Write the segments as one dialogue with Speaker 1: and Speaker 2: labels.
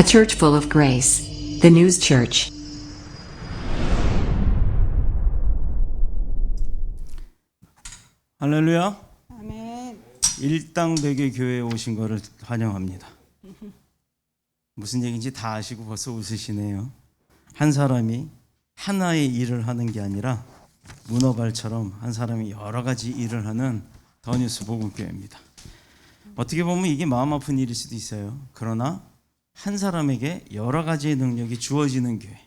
Speaker 1: A church full of grace. The News Church.
Speaker 2: 할렐루야.
Speaker 3: 아멘.
Speaker 2: 일당백의 교회에 오신 것을 환영합니다. 무슨 얘기인지 다 아시고 벌써 웃으시네요. 한 사람이 하나의 일을 하는 게 아니라 문어발처럼 한 사람이 여러 가지 일을 하는 더뉴스 복음교회입니다. 어떻게 보면 이게 마음 아픈 일일 수도 있어요. 그러나 한 사람에게 여러 가지의 능력이 주어지는 교회,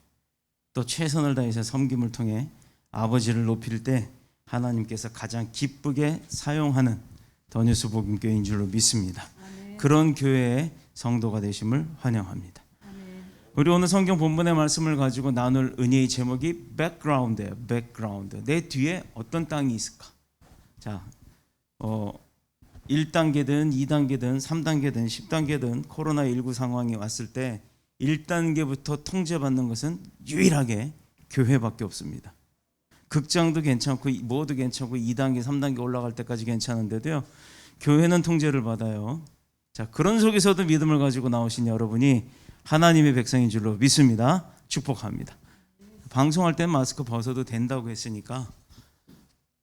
Speaker 2: 또 최선을 다해서 섬김을 통해 아버지를 높일 때 하나님께서 가장 기쁘게 사용하는 더뉴스 복음교회인 줄로 믿습니다.
Speaker 3: 아멘.
Speaker 2: 그런 교회의 성도가 되심을 환영합니다.
Speaker 3: 아멘.
Speaker 2: 우리 오늘 성경 본문의 말씀을 가지고 나눌 은혜의 제목이 백그라운드예요. 백그라운드. 내 뒤에 어떤 땅이 있을까? 자, 1단계든 2단계든 3단계든 10단계든 코로나19 상황이 왔을 때 1단계부터 통제받는 것은 유일하게 교회밖에 없습니다. 극장도 괜찮고 뭐도 괜찮고 2단계 3단계 올라갈 때까지 괜찮은데도요, 교회는 통제를 받아요. 자, 그런 속에서도 믿음을 가지고 나오신 여러분이 하나님의 백성인 줄로 믿습니다. 축복합니다. 방송할 땐 마스크 벗어도 된다고 했으니까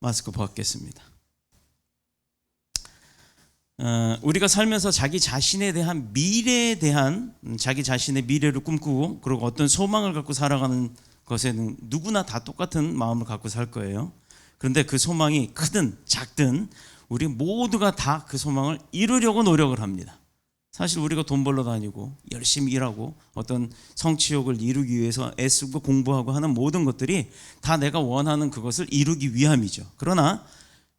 Speaker 2: 마스크 벗겠습니다. 우리가 살면서 자기 자신에 대한 미래에 대한 자기 자신의 미래를 꿈꾸고 그리고 어떤 소망을 갖고 살아가는 것에는 누구나 다 똑같은 마음을 갖고 살 거예요. 그런데 그 소망이 크든 작든 우리 모두가 다 그 소망을 이루려고 노력을 합니다. 사실 우리가 돈 벌러 다니고 열심히 일하고 어떤 성취욕을 이루기 위해서 애쓰고 공부하고 하는 모든 것들이 다 내가 원하는 그것을 이루기 위함이죠. 그러나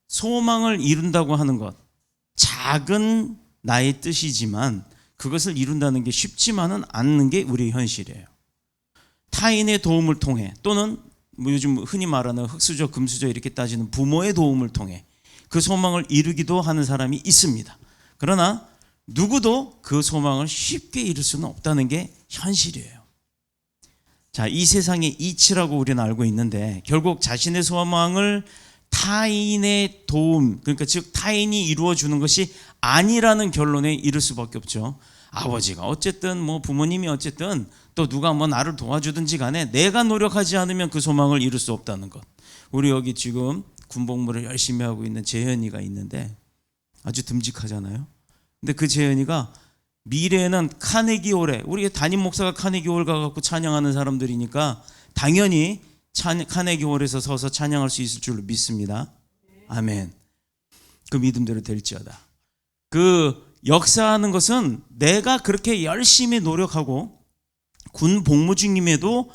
Speaker 2: 소망을 이룬다고 하는 것, 작은 나의 뜻이지만 그것을 이룬다는 게 쉽지만은 않는 게 우리의 현실이에요. 타인의 도움을 통해 또는 뭐 요즘 흔히 말하는 흑수저 금수저 이렇게 따지는 부모의 도움을 통해 그 소망을 이루기도 하는 사람이 있습니다. 그러나 누구도 그 소망을 쉽게 이룰 수는 없다는 게 현실이에요. 자, 이 세상의 이치라고 우리는 알고 있는데 결국 자신의 소망을 타인의 도움, 그러니까 즉 타인이 이루어주는 것이 아니라는 결론에 이를 수밖에 없죠. 아버지가 어쨌든 뭐 부모님이 어쨌든 또 누가 뭐 나를 도와주든지 간에 내가 노력하지 않으면 그 소망을 이룰 수 없다는 것. 우리 여기 지금 군복무를 열심히 하고 있는 재현이가 있는데 아주 듬직하잖아요. 근데 그 재현이가 미래에는 카네기홀에, 우리 담임 목사가 카네기홀 가갖고 찬양하는 사람들이니까 당연히 카네기홀에서 서서 찬양할 수 있을 줄로 믿습니다. 아멘. 그 믿음대로 될지어다. 그 역사하는 것은 내가 그렇게 열심히 노력하고 군 복무 중임에도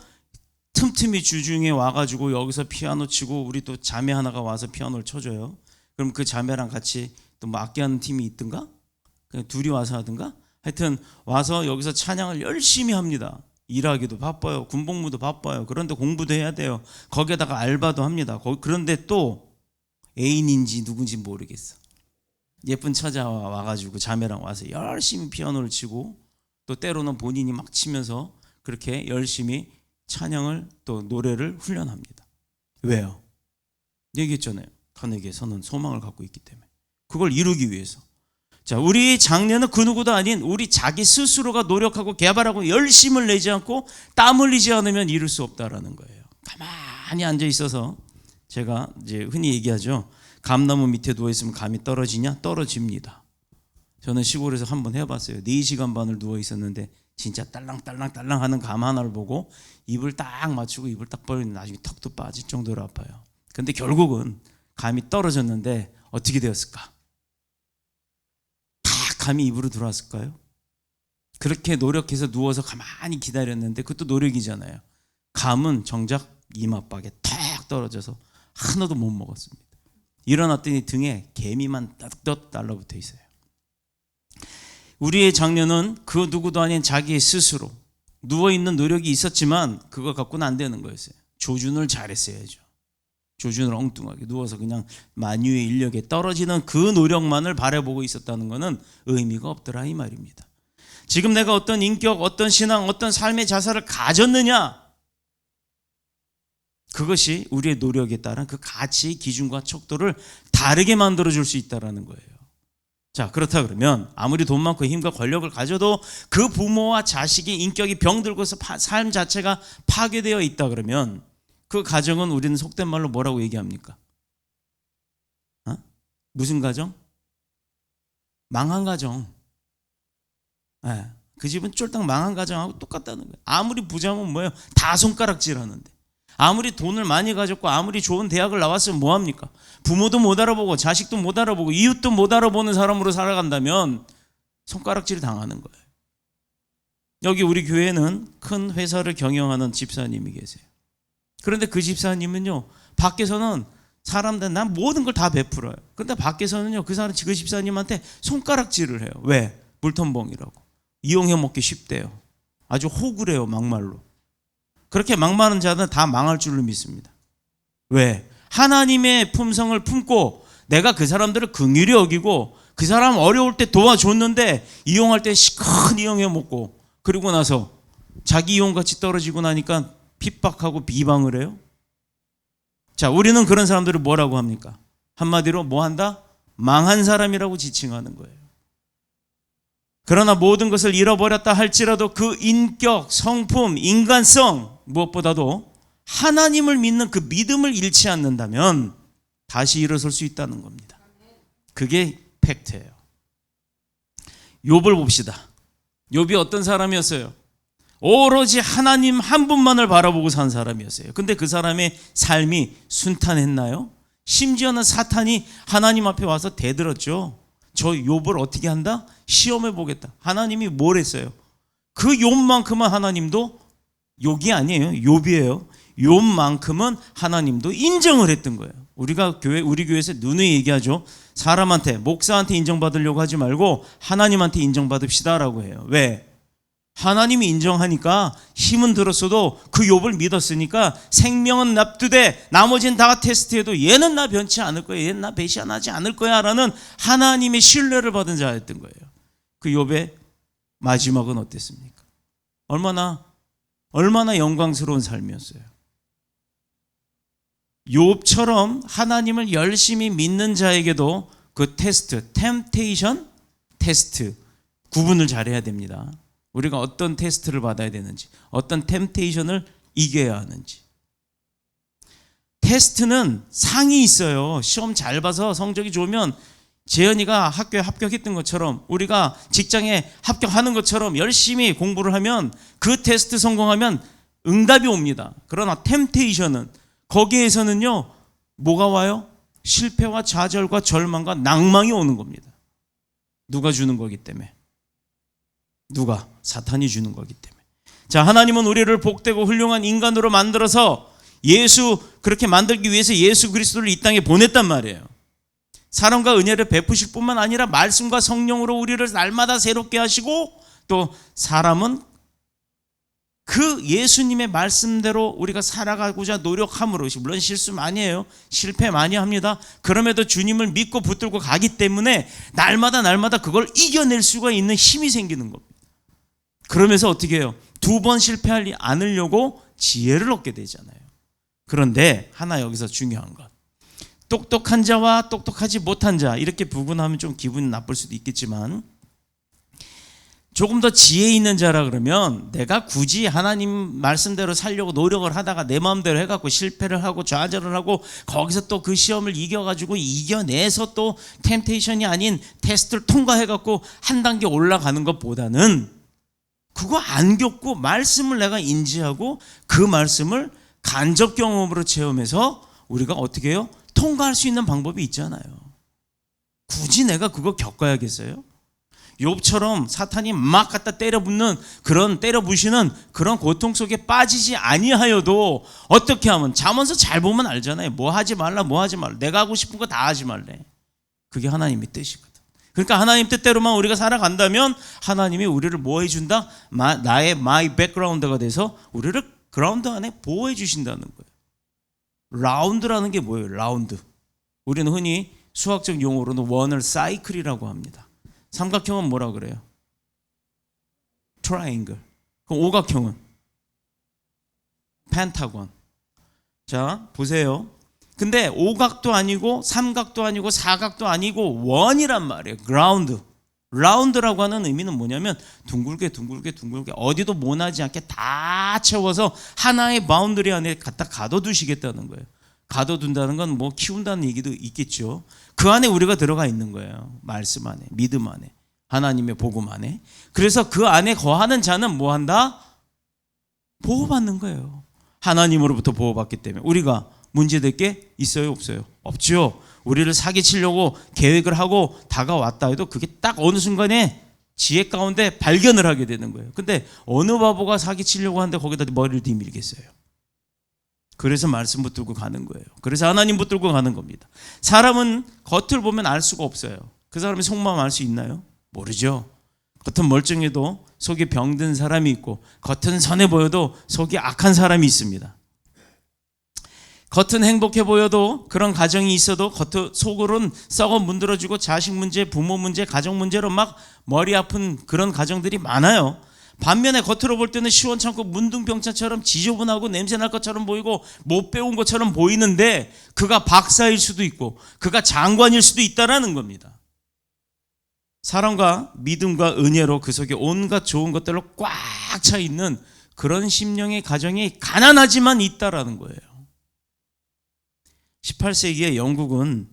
Speaker 2: 틈틈이 주중에 와가지고 여기서 피아노 치고 우리 또 자매 하나가 와서 피아노를 쳐줘요. 그럼 그 자매랑 같이 또 뭐 악기하는 팀이 있든가 그냥 둘이 와서 하든가 하여튼 와서 여기서 찬양을 열심히 합니다. 일하기도 바빠요. 군복무도 바빠요. 그런데 공부도 해야 돼요. 거기에다가 알바도 합니다. 그런데 또 애인인지 누군지 모르겠어. 예쁜 처자와 와가지고 자매랑 와서 열심히 피아노를 치고 또 때로는 본인이 막 치면서 그렇게 열심히 찬양을 또 노래를 훈련합니다. 왜요? 얘기했잖아요. 카네기에서는 소망을 갖고 있기 때문에. 그걸 이루기 위해서. 자, 우리 장래는 그 누구도 아닌 우리 자기 스스로가 노력하고 개발하고 열심을 내지 않고 땀 흘리지 않으면 이룰 수 없다라는 거예요. 가만히 앉아 있어서 제가 이제 흔히 얘기하죠. 감나무 밑에 누워 있으면 감이 떨어지냐? 떨어집니다. 저는 시골에서 한번 해봤어요. 4시간 반을 누워 있었는데 진짜 딸랑딸랑 하는 감 하나를 보고 입을 딱 맞추고 입을 딱 벌리는데 나중에 턱도 빠질 정도로 아파요. 근데 결국은 감이 떨어졌는데 어떻게 되었을까? 감이 입으로 들어왔을까요? 그렇게 노력해서 누워서 가만히 기다렸는데 그것도 노력이잖아요. 감은 정작 이마박에 탁 떨어져서 하나도 못 먹었습니다. 일어났더니 등에 개미만 따뜻 달라붙어 있어요. 우리의 장래는 그 누구도 아닌 자기 스스로 누워있는 노력이 있었지만 그거 갖고는 안 되는 거였어요. 조준을 잘했어야죠. 조준을 엉뚱하게 누워서 그냥 만유의 인력에 떨어지는 그 노력만을 바라보고 있었다는 것은 의미가 없더라 이 말입니다. 지금 내가 어떤 인격, 어떤 신앙, 어떤 삶의 자세를 가졌느냐, 그것이 우리의 노력에 따른 그 가치, 기준과 척도를 다르게 만들어줄 수 있다는 거예요. 자, 그렇다 그러면 아무리 돈 많고 힘과 권력을 가져도 그 부모와 자식의 인격이 병들고서 삶 자체가 파괴되어 있다 그러면 그 가정은 우리는 속된 말로 뭐라고 얘기합니까? 무슨 가정? 망한 가정. 네. 그 집은 쫄딱 망한 가정하고 똑같다는 거예요. 아무리 부자면 뭐예요? 다 손가락질 하는데. 아무리 돈을 많이 가졌고 아무리 좋은 대학을 나왔으면 뭐합니까? 부모도 못 알아보고 자식도 못 알아보고 이웃도 못 알아보는 사람으로 살아간다면 손가락질 당하는 거예요. 여기 우리 교회는 큰 회사를 경영하는 집사님이 계세요. 그런데 그 집사님은요, 밖에서는 사람들 난 모든 걸 다 베풀어요. 그런데 밖에서는요, 그 집사님한테 손가락질을 해요. 왜? 물텀벙이라고. 이용해 먹기 쉽대요. 아주 호구래요, 막말로. 그렇게 막말하는 자는 다 망할 줄로 믿습니다. 왜? 하나님의 품성을 품고 내가 그 사람들을 긍휼히 여기고 그 사람 어려울 때 도와줬는데 이용할 때 시큰 이용해 먹고 그리고 나서 자기 이용같이 떨어지고 나니까 핍박하고 비방을 해요. 자, 우리는 그런 사람들을 뭐라고 합니까? 한마디로 뭐 한다? 망한 사람이라고 지칭하는 거예요. 그러나 모든 것을 잃어버렸다 할지라도 그 인격, 성품, 인간성 무엇보다도 하나님을 믿는 그 믿음을 잃지 않는다면 다시 일어설 수 있다는 겁니다. 그게 팩트예요. 욥을 봅시다. 욥이 어떤 사람이었어요? 오로지 하나님 한 분만을 바라보고 산 사람이었어요. 근데 그 사람의 삶이 순탄했나요? 심지어는 사탄이 하나님 앞에 와서 대들었죠. 저 욥을 어떻게 한다? 시험해 보겠다. 하나님이 뭘 했어요? 그 욥만큼은 하나님도 욕이 아니에요. 욥이에요. 욥만큼은 하나님도 인정을 했던 거예요. 우리 교회에서 누누이 얘기하죠. 사람한테, 목사한테 인정받으려고 하지 말고 하나님한테 인정받읍시다라고 해요. 왜? 하나님이 인정하니까 힘은 들었어도 그 욥을 믿었으니까 생명은 납두되 나머지는 다 테스트해도 얘는 나 변치 않을 거야, 얘는 나 배신하지 않을 거야 라는 하나님의 신뢰를 받은 자였던 거예요. 그 욥의 마지막은 어땠습니까? 얼마나 영광스러운 삶이었어요. 욥처럼 하나님을 열심히 믿는 자에게도 그 테스트, 템테이션 테스트 구분을 잘해야 됩니다. 우리가 어떤 테스트를 받아야 되는지, 어떤 템테이션을 이겨야 하는지. 테스트는 상이 있어요. 시험 잘 봐서 성적이 좋으면 재현이가 학교에 합격했던 것처럼 우리가 직장에 합격하는 것처럼 열심히 공부를 하면 그 테스트 성공하면 응답이 옵니다. 그러나 템테이션은 거기에서는요, 뭐가 와요? 실패와 좌절과 절망과 낭망이 오는 겁니다. 누가 주는 거기 때문에. 누가? 사탄이 주는 거기 때문에. 자, 하나님은 우리를 복되고 훌륭한 인간으로 만들어서 그렇게 만들기 위해서 예수 그리스도를 이 땅에 보냈단 말이에요. 사랑과 은혜를 베푸실 뿐만 아니라 말씀과 성령으로 우리를 날마다 새롭게 하시고 또 사람은 그 예수님의 말씀대로 우리가 살아가고자 노력함으로, 물론 실수 많이 해요. 실패 많이 합니다. 그럼에도 주님을 믿고 붙들고 가기 때문에 날마다 그걸 이겨낼 수가 있는 힘이 생기는 겁니다. 그러면서 어떻게 해요? 2번 실패하지 않으려고 지혜를 얻게 되잖아요. 그런데 하나 여기서 중요한 것. 똑똑한 자와 똑똑하지 못한 자, 이렇게 구분하면 좀 기분이 나쁠 수도 있겠지만 조금 더 지혜 있는 자라 그러면 내가 굳이 하나님 말씀대로 살려고 노력을 하다가 내 마음대로 해갖고 실패를 하고 좌절을 하고 거기서 또 그 시험을 이겨가지고 이겨내서 또 템테이션이 아닌 테스트를 통과해갖고 한 단계 올라가는 것보다는 그거 안 겪고 말씀을 내가 인지하고 그 말씀을 간접 경험으로 체험해서 우리가 어떻게 해요? 통과할 수 있는 방법이 있잖아요. 굳이 내가 그거 겪어야겠어요? 욥처럼 사탄이 막 갖다 때려부시는 그런 고통 속에 빠지지 아니하여도 어떻게 하면 잠언서 잘 보면 알잖아요. 뭐 하지 말라. 내가 하고 싶은 거 다 하지 말래. 그게 하나님의 뜻이거든. 그러니까 하나님 뜻대로만 우리가 살아간다면 하나님이 우리를 뭐 해준다? 나의 마이 백그라운드가 돼서 우리를 그라운드 안에 보호해 주신다는 거예요. 라운드라는 게 뭐예요? 라운드. 우리는 흔히 수학적 용어로는 원을 사이클이라고 합니다. 삼각형은 뭐라 그래요? 트라이앵글. 그럼 오각형은 펜타곤. 자, 보세요. 근데 오각도 아니고 삼각도 아니고 사각도 아니고 원이란 말이에요. 그라운드. 라운드라고 하는 의미는 뭐냐면 둥글게 어디도 모나지 않게 다 채워서 하나의 바운더리 안에 갖다 가둬두시겠다는 거예요. 가둬둔다는 건 뭐 키운다는 얘기도 있겠죠. 그 안에 우리가 들어가 있는 거예요. 말씀 안에, 믿음 안에, 하나님의 복음 안에. 그래서 그 안에 거하는 자는 뭐 한다? 보호받는 거예요. 하나님으로부터 보호받기 때문에. 우리가 문제될 게 있어요, 없어요? 없죠. 우리를 사기치려고 계획을 하고 다가왔다 해도 그게 딱 어느 순간에 지혜 가운데 발견을 하게 되는 거예요. 근데 어느 바보가 사기치려고 하는데 거기다 머리를 디밀겠어요. 그래서 말씀 붙들고 가는 거예요. 그래서 하나님 붙들고 가는 겁니다. 사람은 겉을 보면 알 수가 없어요. 그 사람의 속마음 알 수 있나요? 모르죠. 겉은 멀쩡해도 속이 병든 사람이 있고 겉은 선해 보여도 속이 악한 사람이 있습니다. 겉은 행복해 보여도 그런 가정이 있어도 속으로는 썩어 문드러지고 자식 문제, 부모 문제, 가정 문제로 막 머리 아픈 그런 가정들이 많아요. 반면에 겉으로 볼 때는 시원찮고 문둥병차처럼 지저분하고 냄새날 것처럼 보이고 못 배운 것처럼 보이는데 그가 박사일 수도 있고 그가 장관일 수도 있다라는 겁니다. 사랑과 믿음과 은혜로 그 속에 온갖 좋은 것들로 꽉 차 있는 그런 심령의 가정이 가난하지만 있다라는 거예요. 18세기의 영국은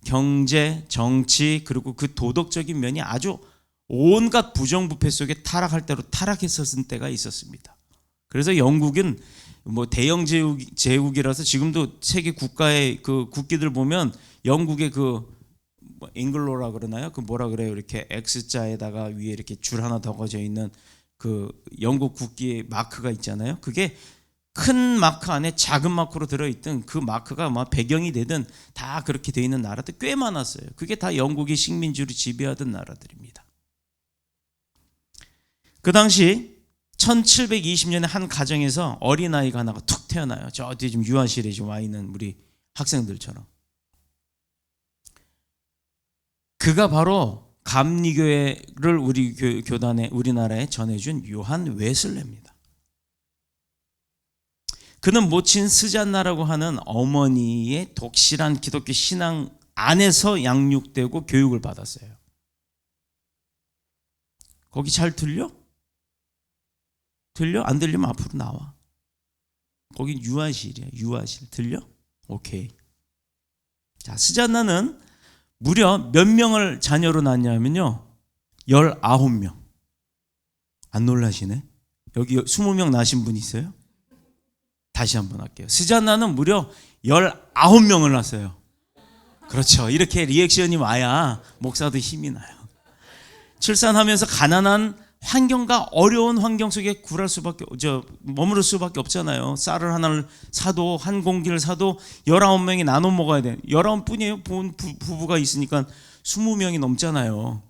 Speaker 2: 경제, 정치 그리고 그 도덕적인 면이 아주 온갖 부정부패 속에 타락할 대로 타락했었을 때가 있었습니다. 그래서 영국은 뭐 대영 제국이라서 지금도 세계 국가의 그 국기들 보면 영국의 그 잉글로라 그러나요? 그 뭐라 그래요? 이렇게 X자에다가 위에 이렇게 줄 하나 더 거져 있는 그 영국 국기의 마크가 있잖아요. 그게 큰 마크 안에 작은 마크로 들어있던 그 마크가 막 배경이 되든 다 그렇게 되어 있는 나라들 꽤 많았어요. 그게 다 영국이 식민지로 지배하던 나라들입니다. 그 당시 1720년에 한 가정에서 어린아이가 하나가 툭 태어나요. 저 뒤에 지금 유아실에 지금 와 있는 우리 학생들처럼. 그가 바로 감리교회를 우리 교단에 우리나라에 전해준 요한 웨슬레입니다. 그는 모친 스잔나라고 하는 어머니의 독실한 기독교 신앙 안에서 양육되고 교육을 받았어요. 거기 잘 들려? 들려? 안 들리면 앞으로 나와. 거기 유아실이야. 유아실. 들려? 오케이. 자, 스잔나는 무려 몇 명을 자녀로 낳냐면요. 19명. 안 놀라시네? 여기 20명 낳으신 분 있어요? 다시 한번 할게요. 스잔나는 무려 19명을 낳았어요. 그렇죠. 이렇게 리액션이 와야 목사도 힘이 나요. 출산하면서 가난한 환경과 어려운 환경 속에 머무를 수밖에 없잖아요. 쌀을 하나를 사도 한 공기를 사도 19명이 나눠 먹어야 돼. 19뿐이에요. 부부가 있으니까 20명이 넘잖아요.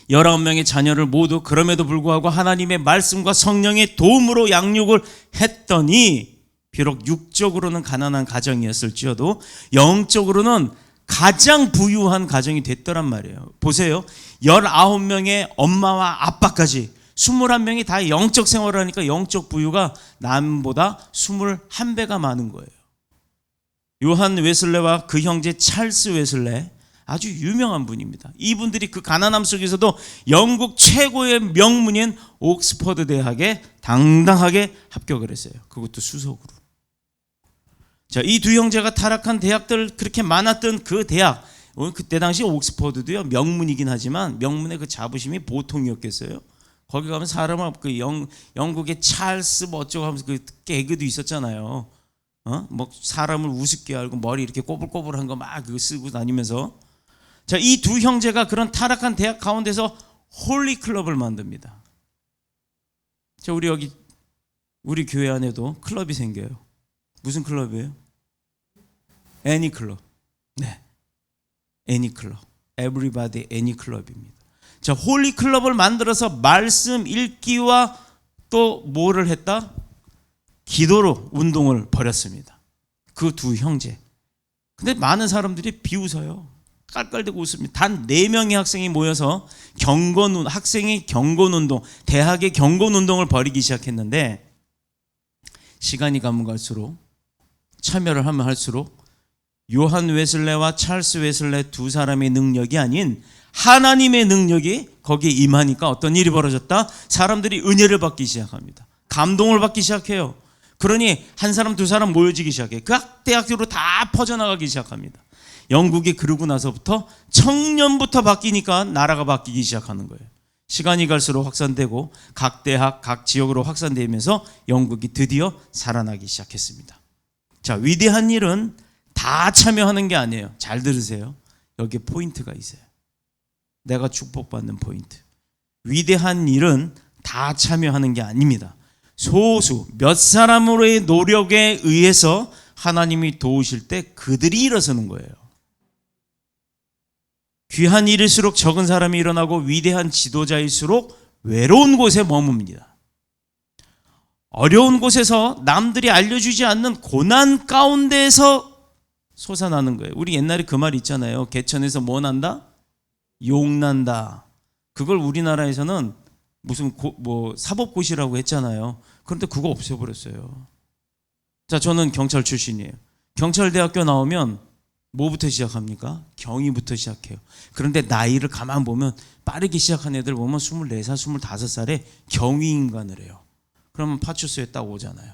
Speaker 2: 19명의 자녀를 모두 그럼에도 불구하고 하나님의 말씀과 성령의 도움으로 양육을 했더니 비록 육적으로는 가난한 가정이었을지어도 영적으로는 가장 부유한 가정이 됐더란 말이에요. 보세요. 19명의 엄마와 아빠까지 21명이 다 영적 생활을 하니까 영적 부유가 남보다 21배가 많은 거예요. 요한 웨슬레와 그 형제 찰스 웨슬레 아주 유명한 분입니다. 이분들이 그 가난함 속에서도 영국 최고의 명문인 옥스퍼드 대학에 당당하게 합격을 했어요. 그것도 수석으로. 자, 이 두 형제가 타락한 대학들 그렇게 많았던 그 대학, 그때 당시 옥스퍼드도요 명문이긴 하지만 명문의 그 자부심이 보통이었겠어요? 거기 가면 사람은 그 영국의 찰스 뭐 어쩌고 하면서 그 개그도 있었잖아요. 뭐 사람을 우습게 알고 머리 이렇게 꼬불꼬불한 거 막 그거 쓰고 다니면서. 자, 이 두 형제가 그런 타락한 대학 가운데서 홀리 클럽을 만듭니다. 자, 우리 교회 안에도 클럽이 생겨요. 무슨 클럽이에요? 애니 클럽. 네, 애니 클럽. Everybody 애니 클럽입니다. 자, 홀리 클럽을 만들어서 말씀 읽기와 또 뭐를 했다? 기도로 운동을 벌였습니다. 그 두 형제. 근데 많은 사람들이 비웃어요. 깔깔대고 웃습니다. 단 4명의 학생이 모여서 학생의 경건운동, 대학의 경건운동을 벌이기 시작했는데 시간이 가면 갈수록 참여를 하면 할수록 요한 웨슬레와 찰스 웨슬레 두 사람의 능력이 아닌 하나님의 능력이 거기에 임하니까 어떤 일이 벌어졌다? 사람들이 은혜를 받기 시작합니다. 감동을 받기 시작해요. 그러니 한 사람 두 사람 모여지기 시작해요. 각 대학교로 다 퍼져나가기 시작합니다. 영국이 그러고 나서부터 청년부터 바뀌니까 나라가 바뀌기 시작하는 거예요. 시간이 갈수록 확산되고 각 대학, 각 지역으로 확산되면서 영국이 드디어 살아나기 시작했습니다. 자, 위대한 일은 다 참여하는 게 아니에요. 잘 들으세요. 여기에 포인트가 있어요. 내가 축복받는 포인트. 위대한 일은 다 참여하는 게 아닙니다. 소수 몇 사람으로의 노력에 의해서 하나님이 도우실 때 그들이 일어서는 거예요. 귀한 일일수록 적은 사람이 일어나고 위대한 지도자일수록 외로운 곳에 머뭅니다. 어려운 곳에서 남들이 알려주지 않는 고난 가운데에서 솟아나는 거예요. 우리 옛날에 그 말 있잖아요. 개천에서 뭐 난다? 욕 난다. 그걸 우리나라에서는 무슨 사법고시라고 했잖아요. 그런데 그거 없애버렸어요. 자, 저는 경찰 출신이에요. 경찰대학교 나오면 뭐부터 시작합니까? 경위부터 시작해요. 그런데 나이를 가만 보면 빠르게 시작한 애들 보면 24살, 25살에 경위인간을 해요. 그러면 파출소에 딱 오잖아요.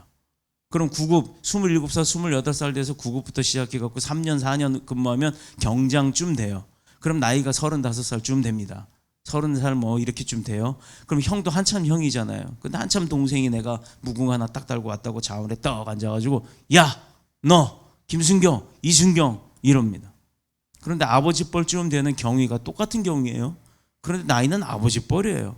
Speaker 2: 그럼 9급 27살, 28살 돼서 9급부터 시작해갖고 3년, 4년 근무하면 경장쯤 돼요. 그럼 나이가 35살쯤 됩니다. 30살 뭐 이렇게쯤 돼요. 그럼 형도 한참 형이잖아요. 근데 한참 동생이 내가 무궁 하나 딱 달고 왔다고 자원에 떡 앉아가지고 야, 너 김순경, 이순경 이럽니다. 그런데 아버지 뻘쯤 되는 경위가 똑같은 경위예요. 그런데 나이는 아버지 뻘이에요.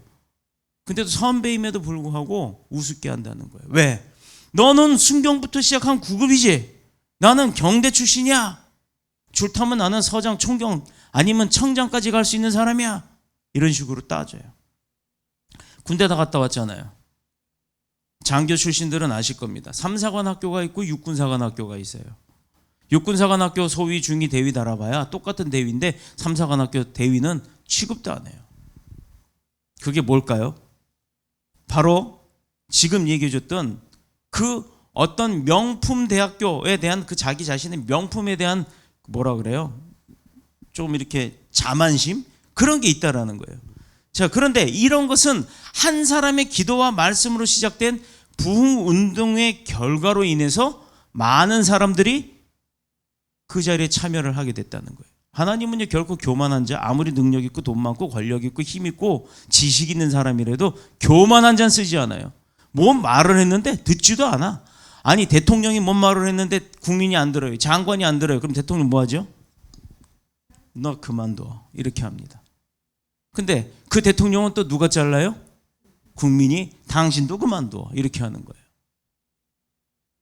Speaker 2: 근데도 선배임에도 불구하고 우습게 한다는 거예요. 왜? 너는 순경부터 시작한 9급이지. 나는 경대 출신이야. 줄 타면 나는 서장, 총경 아니면 청장까지 갈 수 있는 사람이야. 이런 식으로 따져요. 군대 다 갔다 왔잖아요. 장교 출신들은 아실 겁니다. 3사관 학교가 있고 육군사관 학교가 있어요. 육군사관 학교 소위, 중위, 대위 달아봐야 똑같은 대위인데 3사관 학교 대위는 취급도 안 해요. 그게 뭘까요? 바로 지금 얘기해줬던 그 어떤 명품 대학교에 대한 그 자기 자신의 명품에 대한 뭐라 그래요? 좀 이렇게 자만심? 그런 게 있다라는 거예요. 자, 그런데 이런 것은 한 사람의 기도와 말씀으로 시작된 부흥운동의 결과로 인해서 많은 사람들이 그 자리에 참여를 하게 됐다는 거예요. 하나님은요, 결코 교만한 자, 아무리 능력 있고 돈 많고 권력 있고 힘 있고 지식 있는 사람이라도 교만한 자는 쓰지 않아요. 뭔 말을 했는데 듣지도 않아. 아니, 대통령이 뭔 말을 했는데 국민이 안 들어요. 장관이 안 들어요. 그럼 대통령 뭐 하죠? 너 그만둬. 이렇게 합니다. 근데 그 대통령은 또 누가 잘라요? 국민이 당신도 그만둬. 이렇게 하는 거예요.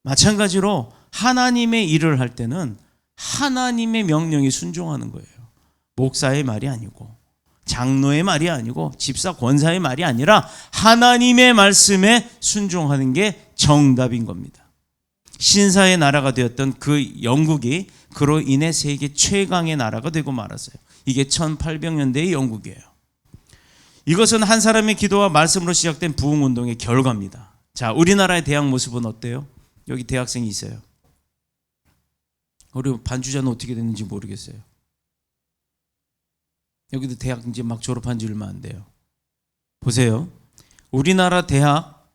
Speaker 2: 마찬가지로 하나님의 일을 할 때는 하나님의 명령에 순종하는 거예요. 목사의 말이 아니고 장로의 말이 아니고 집사 권사의 말이 아니라 하나님의 말씀에 순종하는 게 정답인 겁니다. 신사의 나라가 되었던 그 영국이 그로 인해 세계 최강의 나라가 되고 말았어요. 이게 1800년대의 영국이에요. 이것은 한 사람의 기도와 말씀으로 시작된 부흥운동의 결과입니다. 자, 우리나라의 대학 모습은 어때요? 여기 대학생이 있어요. 우리 반주자는 어떻게 됐는지 모르겠어요. 여기도 대학 이제 막 졸업한 지 얼마 안 돼요. 보세요. 우리나라 대학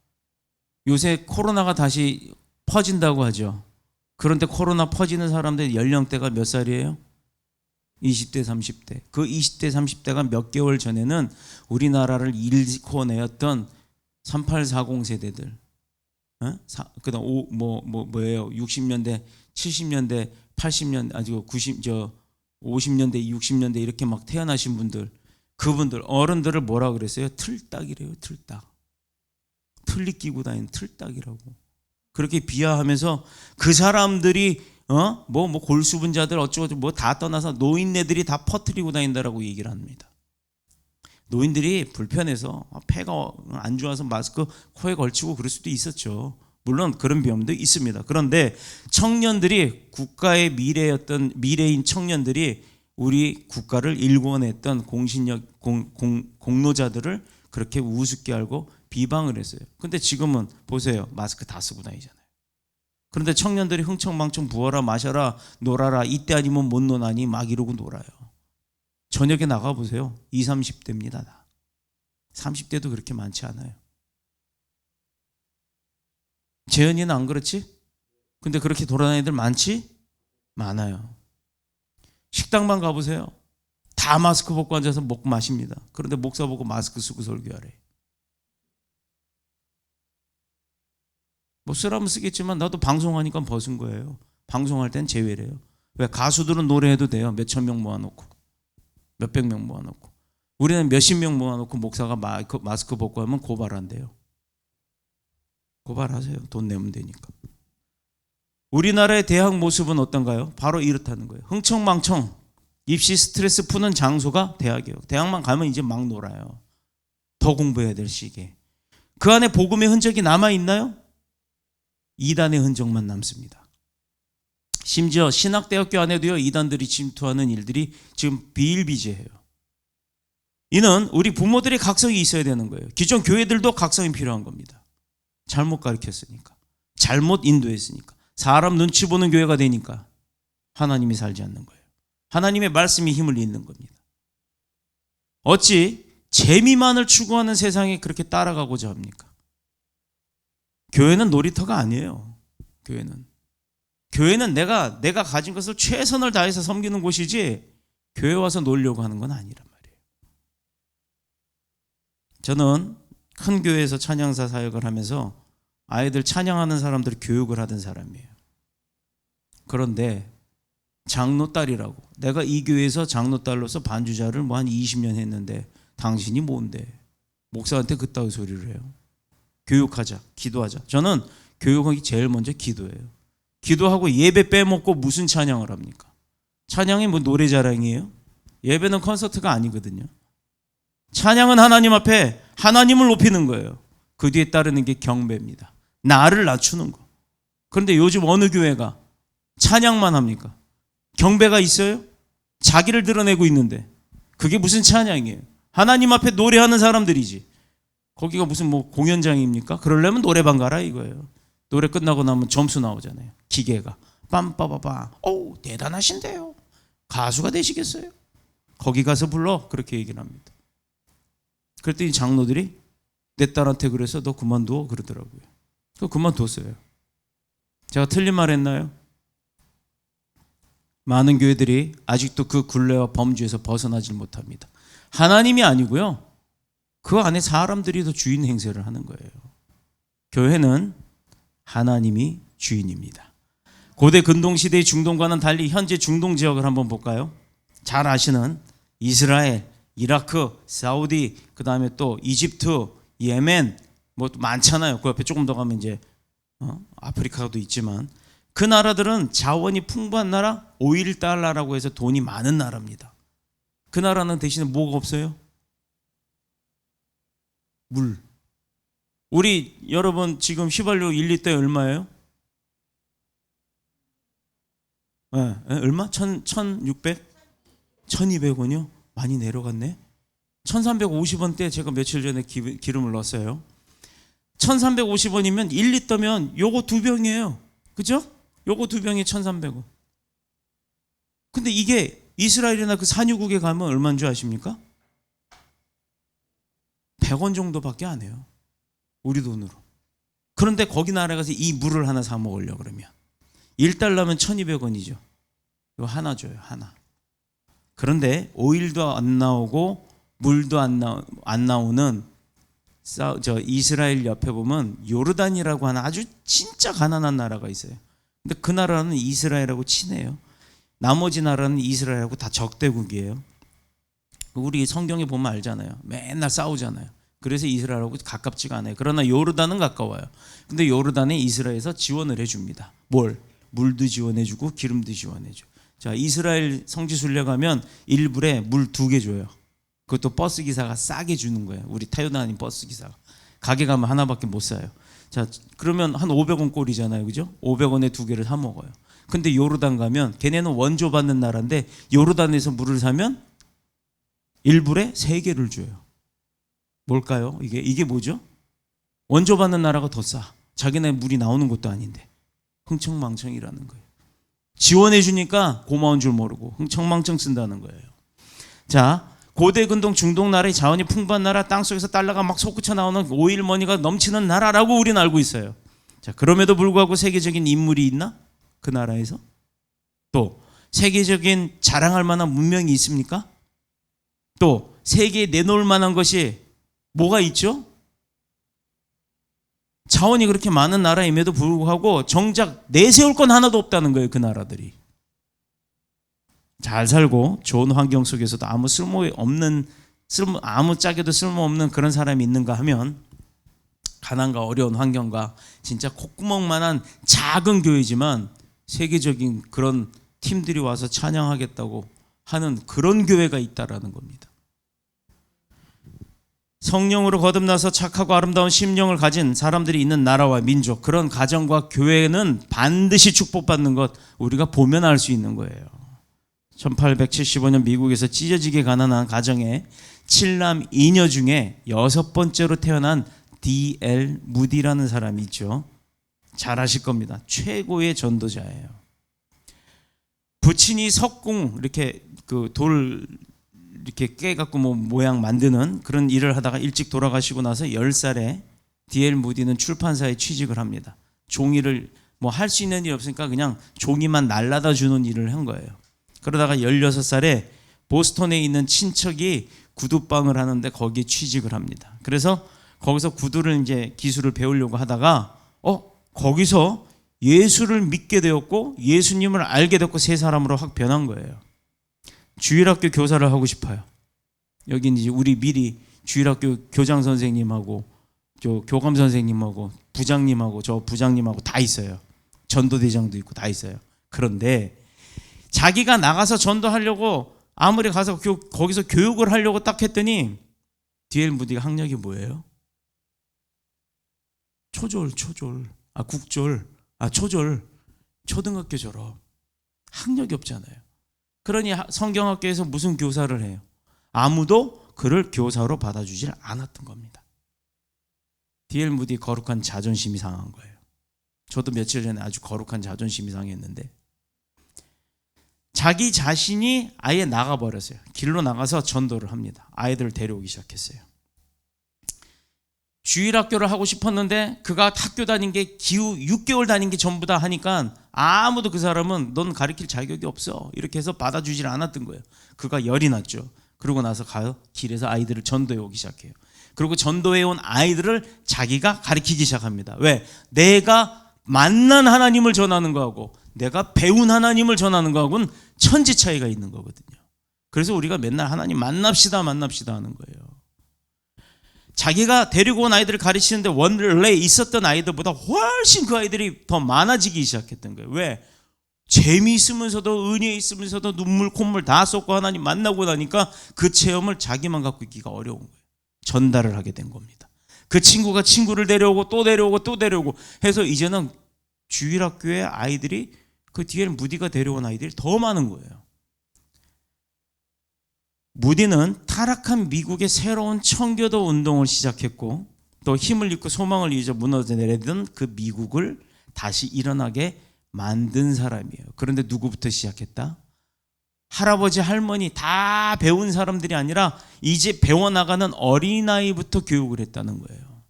Speaker 2: 요새 코로나가 다시 퍼진다고 하죠. 그런데 코로나 퍼지는 사람들 연령대가 몇 살이에요? 20대, 30대. 그 20대, 30대가 몇 개월 전에는 우리나라를 일궈내었던 3840 세대들. 그다음 뭐예요? 60년대, 70년대, 80년대, 아니고 50년대, 60년대 이렇게 막 태어나신 분들, 그분들 어른들을 뭐라 그랬어요? 틀딱이래요. 틀딱. 틀리 끼고 다니는 틀딱이라고. 그렇게 비하하면서 그 사람들이 골수분자들 어쩌고 뭐 다 떠나서 노인네들이 다 퍼뜨리고 다닌다라고 얘기를 합니다. 노인들이 불편해서 폐가 안 좋아서 마스크 코에 걸치고 그럴 수도 있었죠. 물론 그런 비염도 있습니다. 그런데 청년들이 국가의 미래인 청년들이 우리 국가를 일궈냈던 공로자들을 그렇게 우습게 알고 비방을 했어요. 근데 지금은 보세요. 마스크 다 쓰고 다니잖아요. 그런데 청년들이 흥청망청 부어라 마셔라 놀아라 이때 아니면 못 노나니 막 이러고 놀아요. 저녁에 나가보세요. 20, 30대입니다. 다. 30대도 그렇게 많지 않아요. 재현이는 안 그렇지? 근데 그렇게 돌아다니는 애들 많지? 많아요. 식당만 가보세요. 다 마스크 벗고 앉아서 먹고 마십니다. 그런데 목사 보고 마스크 쓰고 설교하래. 뭐 쓰라면 쓰겠지만 나도 방송하니까 벗은 거예요. 방송할 땐 제외래요. 왜? 가수들은 노래해도 돼요. 몇천 명 모아놓고 몇백 명 모아놓고. 우리는 몇십 명 모아놓고 목사가 마스크 벗고 하면 고발한대요. 고발하세요. 돈 내면 되니까. 우리나라의 대학 모습은 어떤가요? 바로 이렇다는 거예요. 흥청망청 입시 스트레스 푸는 장소가 대학이에요. 대학만 가면 이제 막 놀아요. 더 공부해야 될 시기에. 그 안에 복음의 흔적이 남아있나요? 이단의 흔적만 남습니다. 심지어 신학대학교 안에도요, 이단들이 침투하는 일들이 지금 비일비재해요. 이는 우리 부모들의 각성이 있어야 되는 거예요. 기존 교회들도 각성이 필요한 겁니다. 잘못 가르쳤으니까, 잘못 인도했으니까, 사람 눈치 보는 교회가 되니까 하나님이 살지 않는 거예요. 하나님의 말씀이 힘을 잇는 겁니다. 어찌 재미만을 추구하는 세상에 그렇게 따라가고자 합니까? 교회는 놀이터가 아니에요. 교회는 내가 가진 것을 최선을 다해서 섬기는 곳이지 교회 와서 놀려고 하는 건 아니란 말이에요. 저는 큰 교회에서 찬양사 사역을 하면서 아이들 찬양하는 사람들 교육을 하던 사람이에요. 그런데 장로딸이라고, 내가 이 교회에서 장로딸로서 반주자를 뭐 한 20년 했는데 당신이 뭔데 목사한테 그따위 소리를 해요. 교육하자, 기도하자. 저는 교육하기 제일 먼저 기도예요. 기도하고 예배 빼먹고 무슨 찬양을 합니까? 찬양이 뭐 노래 자랑이에요? 예배는 콘서트가 아니거든요. 찬양은 하나님 앞에 하나님을 높이는 거예요. 그 뒤에 따르는 게 경배입니다. 나를 낮추는 거. 그런데 요즘 어느 교회가 찬양만 합니까? 경배가 있어요? 자기를 드러내고 있는데 그게 무슨 찬양이에요? 하나님 앞에 노래하는 사람들이지. 거기가 무슨 뭐 공연장입니까? 그러려면 노래방 가라 이거예요. 노래 끝나고 나면 점수 나오잖아요. 기계가 빰빠바바. 오, 대단하신데요. 가수가 되시겠어요? 거기 가서 불러. 그렇게 얘기를 합니다. 그랬더니 장로들이 내 딸한테 그래서 너 그만둬 그러더라고요. 그만뒀어요. 제가 틀린 말 했나요? 많은 교회들이 아직도 그 굴레와 범주에서 벗어나질 못합니다. 하나님이 아니고요, 그 안에 사람들이 더 주인 행세를 하는 거예요. 교회는 하나님이 주인입니다. 고대 근동시대의 중동과는 달리 현재 중동 지역을 한번 볼까요? 잘 아시는 이스라엘, 이라크, 사우디, 그 다음에 또 이집트, 예멘, 뭐 많잖아요. 그 옆에 조금 더 가면 이제 아프리카도 있지만 그 나라들은 자원이 풍부한 나라, 오일 달러라고 해서 돈이 많은 나라입니다. 그 나라는 대신에 뭐가 없어요? 물. 우리 여러분 지금 휘발유 1리터에 얼마예요? 얼마? 1,600? 1,200원이요? 많이 내려갔네. 1,350원대 제가 며칠 전에 기름을 넣었어요. 1,350원이면 1리터면 요거 2병이에요. 그죠? 요거 2병이 1,300원. 근데 이게 이스라엘이나 그 산유국에 가면 얼마인 줄 아십니까? 100원 정도밖에 안 해요. 우리 돈으로. 그런데 거기 나라에 가서 이 물을 하나 사 먹으려고 그러면 1달러면 1,200원이죠. 이거 하나 줘요. 하나. 그런데 오일도 안 나오고 물도 안 나오는 이스라엘 옆에 보면 요르단이라고 하는 아주 진짜 가난한 나라가 있어요. 근데 그 나라는 이스라엘하고 친해요. 나머지 나라는 이스라엘하고 다 적대국이에요. 우리 성경에 보면 알잖아요. 맨날 싸우잖아요. 그래서 이스라엘하고 가깝지가 않아요. 그러나 요르단은 가까워요. 근데 요르단에 이스라엘에서 지원을 해줍니다. 뭘? 물도 지원해주고 기름도 지원해줘. 자, 이스라엘 성지순례 가면 1불에 물 2개 줘요. 그것도 버스 기사가 싸게 주는 거예요. 우리 타요나 아닌 버스 기사가. 가게 가면 하나밖에 못 사요. 자, 그러면 한 500원 꼴이잖아요. 그죠? 500원에 2개를 사 먹어요. 근데 요르단 가면 걔네는 원조 받는 나라인데 요르단에서 물을 사면 1불에 3개를 줘요. 뭘까요? 이게 뭐죠? 원조 받는 나라가 더 싸. 자기네 물이 나오는 것도 아닌데. 흥청망청이라는 거예요. 지원해 주니까 고마운 줄 모르고 흥청망청 쓴다는 거예요. 자, 고대 근동 중동 나라의 자원이 풍부한 나라, 땅속에서 달러가 막 솟구쳐 나오는 오일 머니가 넘치는 나라라고 우리는 알고 있어요. 자, 그럼에도 불구하고 세계적인 인물이 있나? 그 나라에서? 또 세계적인 자랑할 만한 문명이 있습니까? 또 세계에 내놓을 만한 것이 뭐가 있죠? 자원이 그렇게 많은 나라임에도 불구하고 정작 내세울 건 하나도 없다는 거예요. 그 나라들이. 잘 살고 좋은 환경 속에서도 아무 아무 짝에도 쓸모없는 그런 사람이 있는가 하면 가난과 어려운 환경과 진짜 콧구멍만한 작은 교회지만 세계적인 그런 팀들이 와서 찬양하겠다고 하는 그런 교회가 있다라는 겁니다. 성령으로 거듭나서 착하고 아름다운 심령을 가진 사람들이 있는 나라와 민족, 그런 가정과 교회는 반드시 축복받는 것 우리가 보면 알 수 있는 거예요. 1875년 미국에서 찢어지게 가난한 가정에 7남 2녀 중에 6번째로 태어난 D.L. 무디라는 사람이 있죠. 잘 아실 겁니다. 최고의 전도자예요. 부친이 석궁 이렇게 그 돌 이렇게 깨갖고 뭐 모양 만드는 그런 일을 하다가 일찍 돌아가시고 나서 10살에 D.L. 무디는 출판사에 취직을 합니다. 종이를 뭐 할 수 있는 일이 없으니까 그냥 종이만 날라다 주는 일을 한 거예요. 그러다가 16살에 보스턴에 있는 친척이 구두방을 하는데 거기에 취직을 합니다. 그래서 거기서 구두를 이제 기술을 배우려고 하다가 거기서 예수를 믿게 되었고 예수님을 알게 됐고 새 사람으로 확 변한 거예요. 주일학교 교사를 하고 싶어요. 여기 이제 우리 미리 주일학교 교장 선생님하고 저 교감 선생님하고 부장님하고 저 부장님하고 다 있어요. 전도대장도 있고 다 있어요. 그런데 자기가 나가서 전도하려고 아무리 가서 거기서 교육을 하려고 딱 했더니 D.L. 무디가 학력이 뭐예요? 초졸, 초등학교 졸업. 학력이 없잖아요. 그러니 성경학교에서 무슨 교사를 해요? 아무도 그를 교사로 받아주질 않았던 겁니다. D.L. 무디 거룩한 자존심이 상한 거예요. 저도 며칠 전에 아주 거룩한 자존심이 상했는데 자기 자신이 아예 나가버렸어요. 길로 나가서 전도를 합니다. 아이들을 데려오기 시작했어요. 주일학교를 하고 싶었는데 그가 학교 다닌 게 기후 6개월 다닌 게 전부 다 하니까 아무도 그 사람은 넌 가르칠 자격이 없어 이렇게 해서 받아주질 않았던 거예요. 그가 열이 났죠. 그러고 나서 가요. 길에서 아이들을 전도해 오기 시작해요. 그리고 전도해 온 아이들을 자기가 가르치기 시작합니다. 왜? 내가 만난 하나님을 전하는 거하고 내가 배운 하나님을 전하는 거하고는 천지 차이가 있는 거거든요. 그래서 우리가 맨날 하나님 만납시다 하는 거예요. 자기가 데리고 온 아이들을 가르치는데 원래 있었던 아이들보다 훨씬 그 아이들이 더 많아지기 시작했던 거예요. 왜? 재미있으면서도 은혜 있으면서도 눈물 콧물 다 쏟고 하나님 만나고 나니까 그 체험을 자기만 갖고 있기가 어려운 거예요. 전달을 하게 된 겁니다. 그 친구가 친구를 데려오고 또 데려오고 또 데려오고 해서 이제는 주일학교에 아이들이 그 D.L. 무디가 데려온 아이들이 더 많은 거예요. 무디는 타락한 미국의 새로운 청교도 운동을 시작했고 또 힘을 잃고 소망을 잊어 무너져 내리던 그 미국을 다시 일어나게 만든 사람이에요. 그런데 누구부터 시작했다? 할아버지 할머니 다 배운 사람들이 아니라 이제 배워나가는 어린아이부터 교육을 했다는 거예요.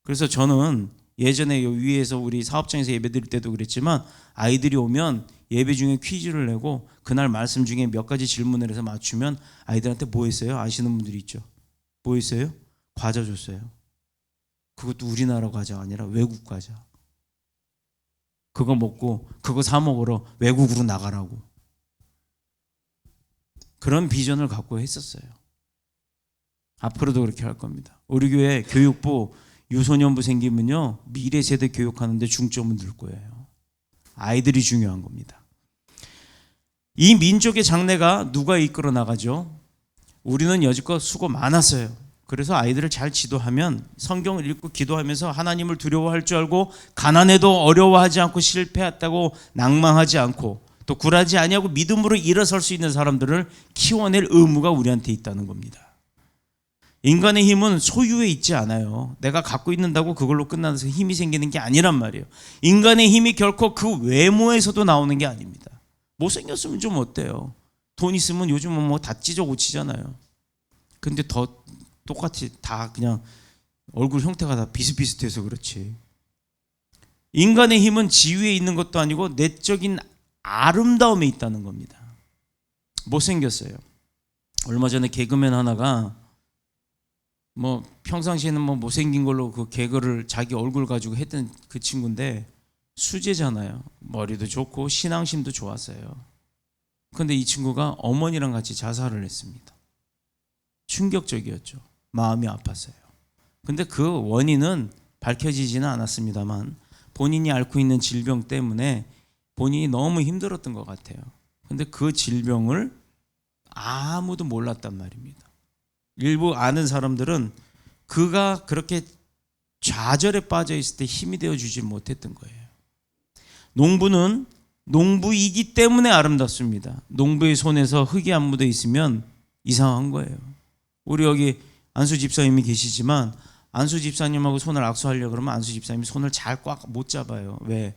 Speaker 2: 그래서 저는 예전에 요 위에서 우리 사업장에서 예배 드릴 때도 그랬지만 아이들이 오면 예배 중에 퀴즈를 내고 그날 말씀 중에 몇 가지 질문을 해서 맞추면 아이들한테 뭐 했어요? 아시는 분들이 있죠. 뭐 했어요? 과자 줬어요. 그것도 우리나라 과자가 아니라 외국 과자. 그거 먹고 그거 사 먹으러 외국으로 나가라고. 그런 비전을 갖고 했었어요. 앞으로도 그렇게 할 겁니다. 우리 교회 교육부 유소년부 생기면요 미래 세대 교육하는데 중점을 둘 거예요. 아이들이 중요한 겁니다. 이 민족의 장래가 누가 이끌어 나가죠? 우리는 여지껏 수고 많았어요. 그래서 아이들을 잘 지도하면 성경을 읽고 기도하면서 하나님을 두려워할 줄 알고 가난해도 어려워하지 않고 실패했다고 낭망하지 않고 또 굴하지 아니하고 믿음으로 일어설 수 있는 사람들을 키워낼 의무가 우리한테 있다는 겁니다. 인간의 힘은 소유에 있지 않아요. 내가 갖고 있는다고 그걸로 끝나서 힘이 생기는 게 아니란 말이에요. 인간의 힘이 결코 그 외모에서도 나오는 게 아닙니다. 못생겼으면 좀 어때요? 돈 있으면 요즘은 뭐 다 찢어 고치잖아요. 근데 더 똑같이 다 그냥 얼굴 형태가 다 비슷비슷해서 그렇지. 인간의 힘은 지위에 있는 것도 아니고 내적인 아름다움에 있다는 겁니다. 못생겼어요. 얼마 전에 개그맨 하나가 뭐 평상시에는 뭐 못생긴 걸로 그 개그를 자기 얼굴 가지고 했던 그 친구인데 수제잖아요. 머리도 좋고 신앙심도 좋았어요. 그런데 이 친구가 어머니랑 같이 자살을 했습니다. 충격적이었죠. 마음이 아팠어요. 근데 그 원인은 밝혀지지는 않았습니다만 본인이 앓고 있는 질병 때문에 본인이 너무 힘들었던 것 같아요. 근데 그 질병을 아무도 몰랐단 말입니다. 일부 아는 사람들은 그가 그렇게 좌절에 빠져 있을 때 힘이 되어 주지 못했던 거예요. 농부는 농부이기 때문에 아름답습니다. 농부의 손에서 흙이 안 묻어 있으면 이상한 거예요. 우리 여기 안수 집사님이 계시지만 안수 집사님하고 손을 악수하려고 그러면 안수 집사님이 손을 잘 꽉 못 잡아요. 왜?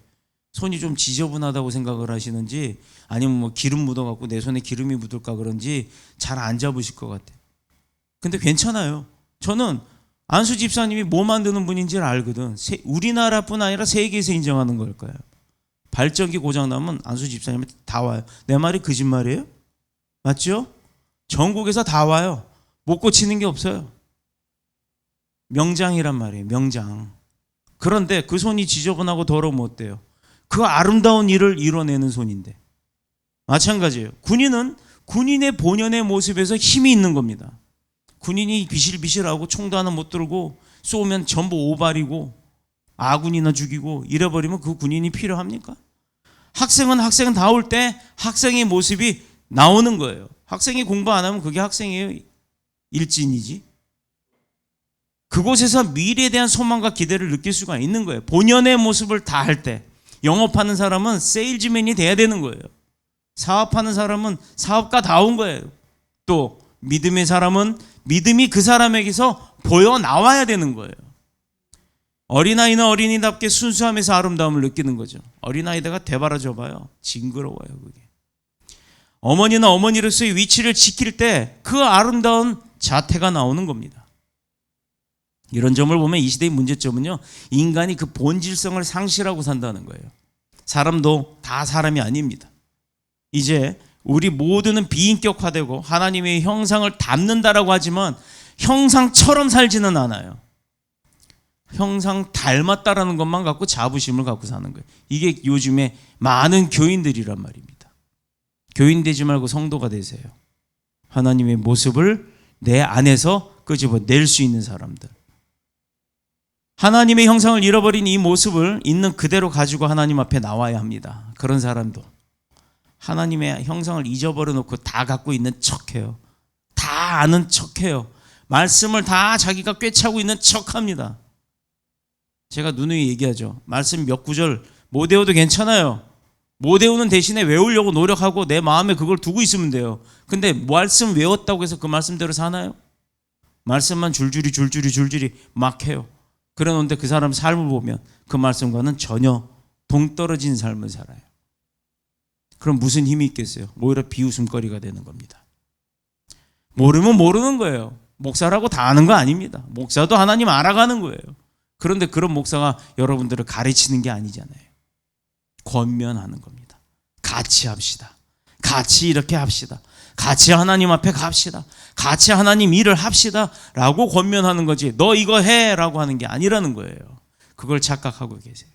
Speaker 2: 손이 좀 지저분하다고 생각을 하시는지 아니면 뭐 기름 묻어갖고 내 손에 기름이 묻을까 그런지 잘 안 잡으실 것 같아요. 근데 괜찮아요. 저는 안수 집사님이 뭐 만드는 분인지를 알거든. 우리나라뿐 아니라 세계에서 인정하는 걸 거예요. 발전기 고장 나면 안수 집사님한테 다 와요. 내 말이 거짓말이에요? 맞죠? 전국에서 다 와요. 못 고치는 게 없어요. 명장이란 말이에요. 명장. 그런데 그 손이 지저분하고 더러우면 어때요? 그 아름다운 일을 이뤄내는 손인데. 마찬가지예요. 군인은 군인의 본연의 모습에서 힘이 있는 겁니다. 군인이 비실비실하고 총도 하나 못 들고 쏘면 전부 오발이고 아군이나 죽이고 이래버리면 그 군인이 필요합니까? 학생은 나올 때 학생의 모습이 나오는 거예요. 학생이 공부 안 하면 그게 학생의 일진이지. 그곳에서 미래에 대한 소망과 기대를 느낄 수가 있는 거예요. 본연의 모습을 다 할 때. 영업하는 사람은 세일즈맨이 돼야 되는 거예요. 사업하는 사람은 사업가다운 거예요. 또 믿음의 사람은 믿음이 그 사람에게서 보여 나와야 되는 거예요. 어린아이는 어린이답게 순수함에서 아름다움을 느끼는 거죠. 어린아이다가 대바라져 봐요. 징그러워요 그게. 어머니는 어머니로서의 위치를 지킬 때 그 아름다운 자태가 나오는 겁니다. 이런 점을 보면 이 시대의 문제점은요, 인간이 그 본질성을 상실하고 산다는 거예요. 사람도 다 사람이 아닙니다. 이제 우리 모두는 비인격화되고 하나님의 형상을 닮는다라고 하지만 형상처럼 살지는 않아요. 형상 닮았다라는 것만 갖고 자부심을 갖고 사는 거예요. 이게 요즘에 많은 교인들이란 말입니다. 교인 되지 말고 성도가 되세요. 하나님의 모습을 내 안에서 끄집어낼 수 있는 사람들. 하나님의 형상을 잃어버린 이 모습을 있는 그대로 가지고 하나님 앞에 나와야 합니다. 그런 사람도 하나님의 형상을 잊어버려 놓고 다 갖고 있는 척해요. 다 아는 척해요. 말씀을 다 자기가 꿰차고 있는 척합니다. 제가 누누이 얘기하죠. 말씀 몇 구절 못 외워도 괜찮아요. 못 외우는 대신에 외우려고 노력하고 내 마음에 그걸 두고 있으면 돼요. 근데 말씀 외웠다고 해서 그 말씀대로 사나요? 말씀만 줄줄이 막 해요. 그러는데 그 사람 삶을 보면 그 말씀과는 전혀 동떨어진 삶을 살아요. 그럼 무슨 힘이 있겠어요? 오히려 비웃음거리가 되는 겁니다. 모르면 모르는 거예요. 목사라고 다 아는 거 아닙니다. 목사도 하나님 알아가는 거예요. 그런데 그런 목사가 여러분들을 가르치는 게 아니잖아요. 권면하는 겁니다. 같이 합시다. 같이 이렇게 합시다. 같이 하나님 앞에 갑시다. 같이 하나님 일을 합시다 라고 권면하는 거지, 너 이거 해 라고 하는 게 아니라는 거예요. 그걸 착각하고 계세요.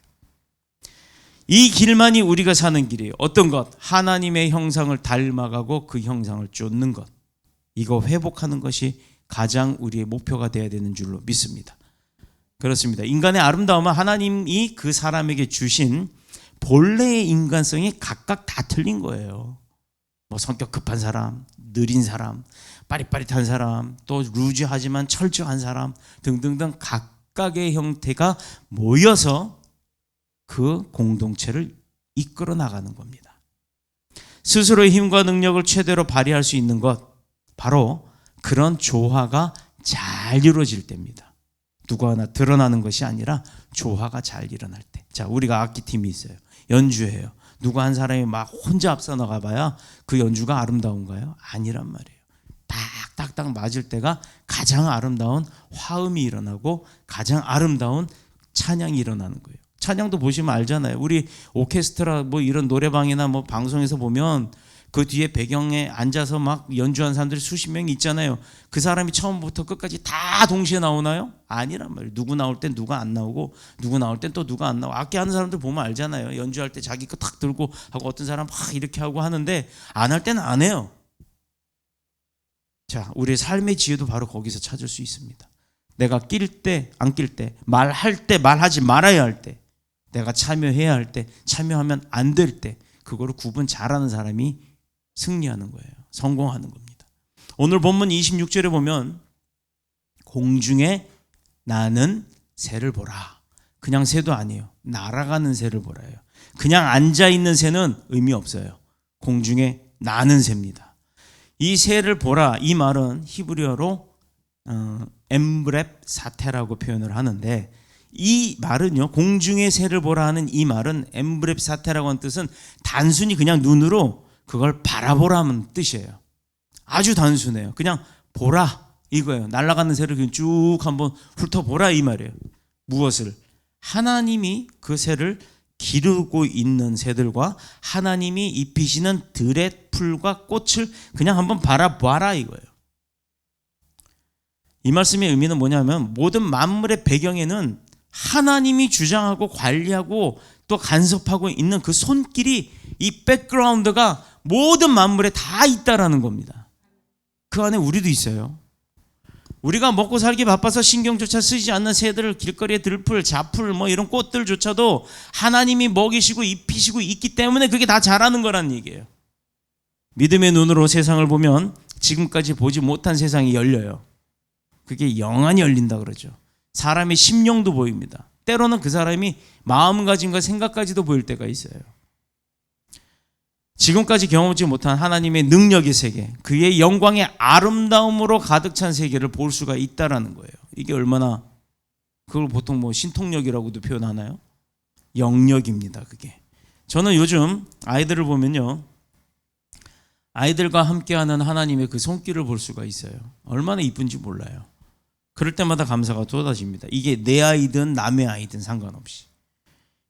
Speaker 2: 이 길만이 우리가 사는 길이에요. 어떤 것? 하나님의 형상을 닮아가고 그 형상을 쫓는 것. 이거 회복하는 것이 가장 우리의 목표가 되어야 되는 줄로 믿습니다. 그렇습니다. 인간의 아름다움은 하나님이 그 사람에게 주신 본래의 인간성이 각각 다 틀린 거예요. 뭐 성격 급한 사람, 느린 사람, 빠릿빠릿한 사람, 또 루즈하지만 철저한 사람 등등등 각각의 형태가 모여서 그 공동체를 이끌어 나가는 겁니다. 스스로의 힘과 능력을 최대로 발휘할 수 있는 것, 바로 그런 조화가 잘 이루어질 때입니다. 누구 하나 드러나는 것이 아니라 조화가 잘 일어날 때. 자, 우리가 악기팀이 있어요. 연주해요. 누구 한 사람이 막 혼자 앞서 나가봐야 그 연주가 아름다운가요? 아니란 말이에요. 딱딱딱 맞을 때가 가장 아름다운 화음이 일어나고 가장 아름다운 찬양이 일어나는 거예요. 찬양도 보시면 알잖아요. 우리 오케스트라 뭐 이런 노래방이나 뭐 방송에서 보면 그 뒤에 배경에 앉아서 막 연주한 사람들이 수십 명이 있잖아요. 그 사람이 처음부터 끝까지 다 동시에 나오나요? 아니란 말이에요. 누구 나올 땐 누가 안 나오고 누구 나올 땐 또 누가 안 나오고. 악기 하는 사람들 보면 알잖아요. 연주할 때 자기 거 탁 들고 하고 어떤 사람 막 이렇게 하고 하는데 안 할 때는 안 해요. 자, 우리의 삶의 지혜도 바로 거기서 찾을 수 있습니다. 내가 낄 때, 안 낄 때, 말할 때, 말하지 말아야 할 때, 내가 참여해야 할 때, 참여하면 안 될 때, 그거를 구분 잘하는 사람이 승리하는 거예요. 성공하는 겁니다. 오늘 본문 26절에 보면 공중에 나는 새를 보라. 그냥 새도 아니에요. 날아가는 새를 보라예요. 그냥 앉아있는 새는 의미 없어요. 공중에 나는 새입니다. 이 새를 보라, 이 말은 히브리어로 엠브렙 사테라고 표현을 하는데, 이 말은요, 공중의 새를 보라 하는 이 말은 엠브렙 사테라고 하는 뜻은 단순히 그냥 눈으로 그걸 바라보라는 뜻이에요. 아주 단순해요. 그냥 보라 이거예요. 날아가는 새를 그냥 쭉 한번 훑어보라 이 말이에요. 무엇을? 하나님이 그 새를 기르고 있는 새들과 하나님이 입히시는 들의 풀과 꽃을 그냥 한번 바라봐라 이거예요. 이 말씀의 의미는 뭐냐면 모든 만물의 배경에는 하나님이 주장하고 관리하고 또 간섭하고 있는 그 손길이, 이 백그라운드가 모든 만물에 다 있다라는 겁니다. 그 안에 우리도 있어요. 우리가 먹고 살기 바빠서 신경조차 쓰지 않는 새들, 길거리에 들풀, 자풀 뭐 이런 꽃들조차도 하나님이 먹이시고 입히시고 있기 때문에 그게 다 자라는 거라는 얘기예요. 믿음의 눈으로 세상을 보면 지금까지 보지 못한 세상이 열려요. 그게 영안이 열린다 그러죠. 사람의 심령도 보입니다. 때로는 그 사람이 마음가짐과 생각까지도 보일 때가 있어요. 지금까지 경험하지 못한 하나님의 능력의 세계, 그의 영광의 아름다움으로 가득 찬 세계를 볼 수가 있다라는 거예요. 이게 얼마나, 그걸 보통 뭐 신통력이라고도 표현하나요? 영력입니다. 그게. 저는 요즘 아이들을 보면요, 아이들과 함께하는 하나님의 그 손길을 볼 수가 있어요. 얼마나 이쁜지 몰라요. 그럴 때마다 감사가 쏟아집니다. 이게 내 아이든 남의 아이든 상관없이.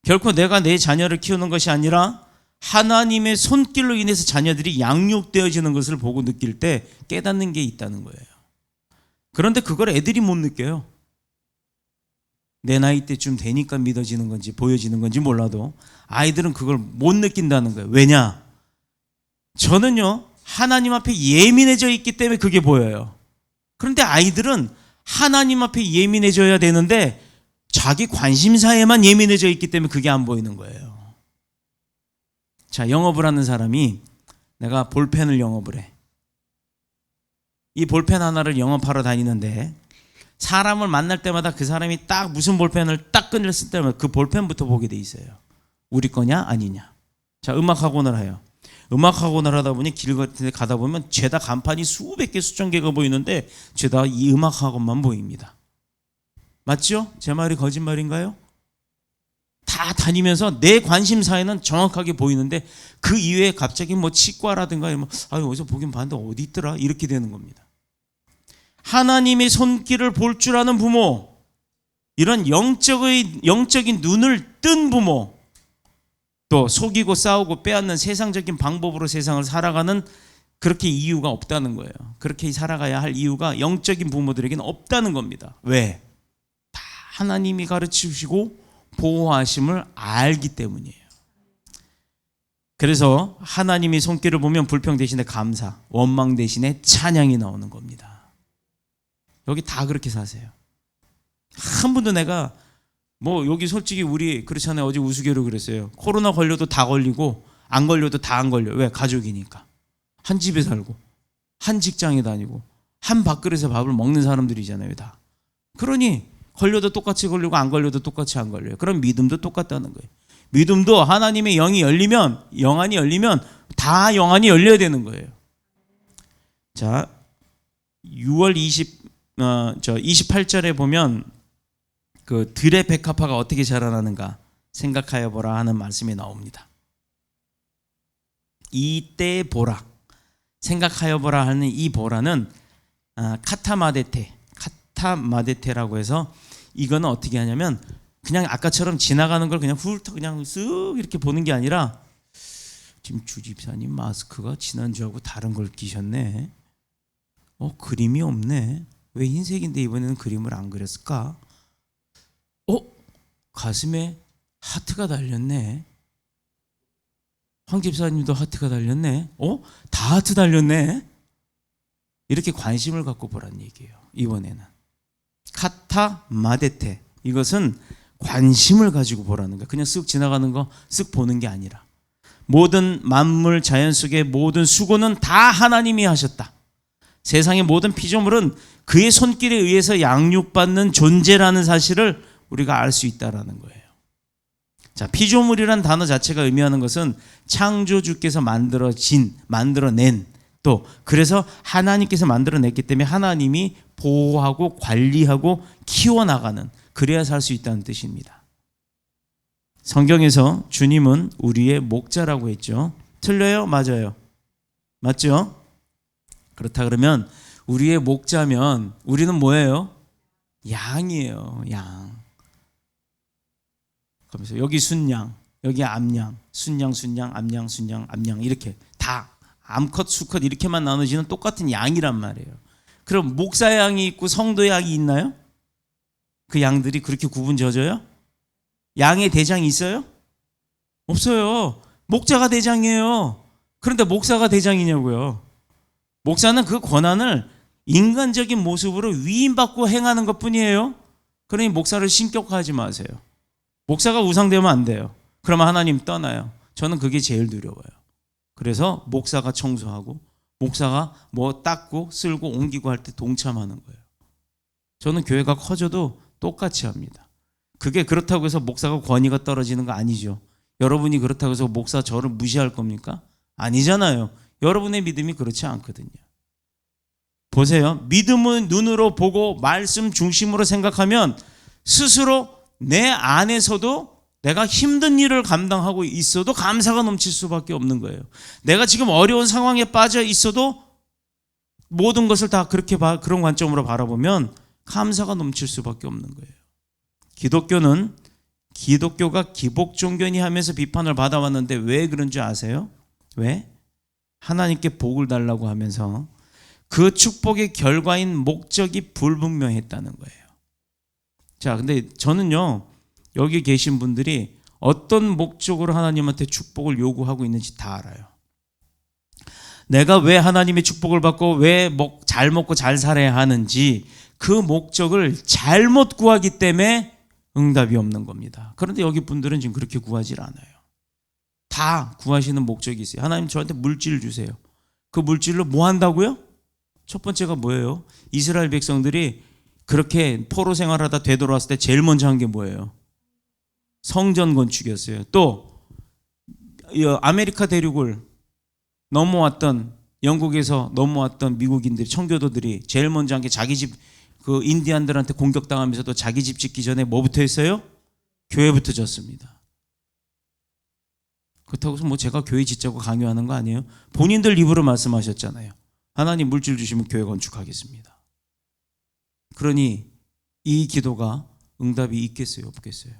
Speaker 2: 결코 내가 내 자녀를 키우는 것이 아니라 하나님의 손길로 인해서 자녀들이 양육되어지는 것을 보고 느낄 때 깨닫는 게 있다는 거예요. 그런데 그걸 애들이 못 느껴요. 내 나이 때쯤 되니까 믿어지는 건지 보여지는 건지 몰라도 아이들은 그걸 못 느낀다는 거예요. 왜냐? 저는요, 하나님 앞에 예민해져 있기 때문에 그게 보여요. 그런데 아이들은 하나님 앞에 예민해져야 되는데 자기 관심사에만 예민해져 있기 때문에 그게 안 보이는 거예요. 자, 영업을 하는 사람이 내가 볼펜을 영업을 해. 이 볼펜 하나를 영업하러 다니는데 사람을 만날 때마다 그 사람이 딱 무슨 볼펜을 딱 꺼냈을 때마다 그 볼펜부터 보게 돼 있어요. 우리 거냐 아니냐. 자, 음악학원을 해요. 음악학원을 하다 보니 길 같은 데 가다 보면 죄다 간판이 수백 개 수천 개가 보이는데 죄다 이 음악학원만 보입니다. 맞죠? 제 말이 거짓말인가요? 다 다니면서 내 관심사에는 정확하게 보이는데 그 이외에 갑자기 뭐 치과라든가 뭐 어디서 보긴 봤는데 어디 있더라 이렇게 되는 겁니다. 하나님의 손길을 볼 줄 아는 부모, 이런 영적인 눈을 뜬 부모, 또 속이고 싸우고 빼앗는 세상적인 방법으로 세상을 살아가는 그렇게 이유가 없다는 거예요. 그렇게 살아가야 할 이유가 영적인 부모들에게는 없다는 겁니다. 왜? 다 하나님이 가르치시고 보호하심을 알기 때문이에요. 그래서 하나님이 손길을 보면 불평 대신에 감사, 원망 대신에 찬양이 나오는 겁니다. 여기 다 그렇게 사세요. 한 번도 내가 뭐 여기 솔직히 우리 그렇잖아요. 어제 우스개로 그랬어요. 코로나 걸려도 다 걸리고 안 걸려도 다 안 걸려. 왜? 가족이니까. 한 집에 살고 한 직장에 다니고 한 밥그릇에 밥을 먹는 사람들이잖아요. 다. 그러니 걸려도 똑같이 걸리고 안 걸려도 똑같이 안 걸려요. 그럼 믿음도 똑같다는 거예요. 믿음도 하나님의 영이 열리면, 영안이 열리면 다 영안이 열려야 되는 거예요. 자, 6월 저 28절에 보면 그 들의 백합화가 어떻게 자라나는가 생각하여 보라 하는 말씀이 나옵니다. 이때 보라, 생각하여 보라 하는 이 보라는 카타마데테라고 해서 이거는 어떻게 하냐면 그냥 아까처럼 지나가는 걸 그냥 훑어 그냥 쓱 이렇게 보는 게 아니라 지금 주집사님 마스크가 지난주하고 다른 걸 끼셨네. 그림이 없네. 왜 흰색인데 이번에는 그림을 안 그렸을까? 가슴에 하트가 달렸네. 황 집사님도 하트가 달렸네. 다 하트 달렸네. 이렇게 관심을 갖고 보란 얘기예요. 이번에는 카타마데테, 이것은 관심을 가지고 보라는 거예요. 그냥 쓱 지나가는 거 쓱 보는 게 아니라 모든 만물 자연 속의 모든 수고는 다 하나님이 하셨다. 세상의 모든 피조물은 그의 손길에 의해서 양육받는 존재라는 사실을 우리가 알 수 있다라는 거예요. 자, 피조물이란 단어 자체가 의미하는 것은 창조주께서 만들어낸, 또 그래서 하나님께서 만들어냈기 때문에 하나님이 보호하고 관리하고 키워나가는, 그래야 살 수 있다는 뜻입니다. 성경에서 주님은 우리의 목자라고 했죠. 틀려요? 맞아요? 맞죠? 그렇다 그러면 우리의 목자면 우리는 뭐예요? 양이에요. 양. 그러면서 여기 순양, 여기 암양, 순양, 암양, 순양, 암양, 이렇게 다 암컷, 수컷 이렇게만 나눠지는 똑같은 양이란 말이에요. 그럼 목사 양이 있고 성도 양이 있나요? 그 양들이 그렇게 구분 져져요? 양의 대장이 있어요? 없어요. 목자가 대장이에요. 그런데 목사가 대장이냐고요. 목사는 그 권한을 인간적인 모습으로 위임받고 행하는 것뿐이에요. 그러니 목사를 신격화하지 마세요. 목사가 우상되면 안 돼요. 그러면 하나님 떠나요. 저는 그게 제일 두려워요. 그래서 목사가 청소하고 목사가 뭐 닦고 쓸고 옮기고 할 때 동참하는 거예요. 저는 교회가 커져도 똑같이 합니다. 그게 그렇다고 해서 목사가 권위가 떨어지는 거 아니죠. 여러분이 그렇다고 해서 목사 저를 무시할 겁니까? 아니잖아요. 여러분의 믿음이 그렇지 않거든요. 보세요. 믿음은 눈으로 보고 말씀 중심으로 생각하면 스스로 내 안에서도 내가 힘든 일을 감당하고 있어도 감사가 넘칠 수밖에 없는 거예요. 내가 지금 어려운 상황에 빠져 있어도 모든 것을 다 그렇게 그런 관점으로 바라보면 감사가 넘칠 수밖에 없는 거예요. 기독교가 기복종견이 하면서 비판을 받아왔는데 왜 그런 줄 아세요? 왜? 하나님께 복을 달라고 하면서 그 축복의 결과인 목적이 불분명했다는 거예요. 자, 근데 저는요, 여기 계신 분들이 어떤 목적으로 하나님한테 축복을 요구하고 있는지 다 알아요. 내가 왜 하나님의 축복을 받고 왜 잘 먹고 잘 살아야 하는지 그 목적을 잘못 구하기 때문에 응답이 없는 겁니다. 그런데 여기 분들은 지금 그렇게 구하질 않아요. 다 구하시는 목적이 있어요. 하나님 저한테 물질을 주세요. 그 물질로 뭐 한다고요? 첫 번째가 뭐예요? 이스라엘 백성들이 그렇게 포로 생활하다 되돌아왔을 때 제일 먼저 한 게 뭐예요? 성전 건축이었어요. 또 아메리카 대륙을 넘어왔던, 영국에서 넘어왔던 미국인들이, 청교도들이 제일 먼저 한 게 자기 집, 그 인디안들한테 공격당하면서도 자기 집 짓기 전에 뭐부터 했어요? 교회부터 졌습니다. 그렇다고 해서 뭐 제가 교회 짓자고 강요하는 거 아니에요. 본인들 입으로 말씀하셨잖아요. 하나님 물질 주시면 교회 건축하겠습니다. 그러니 이 기도가 응답이 있겠어요, 없겠어요?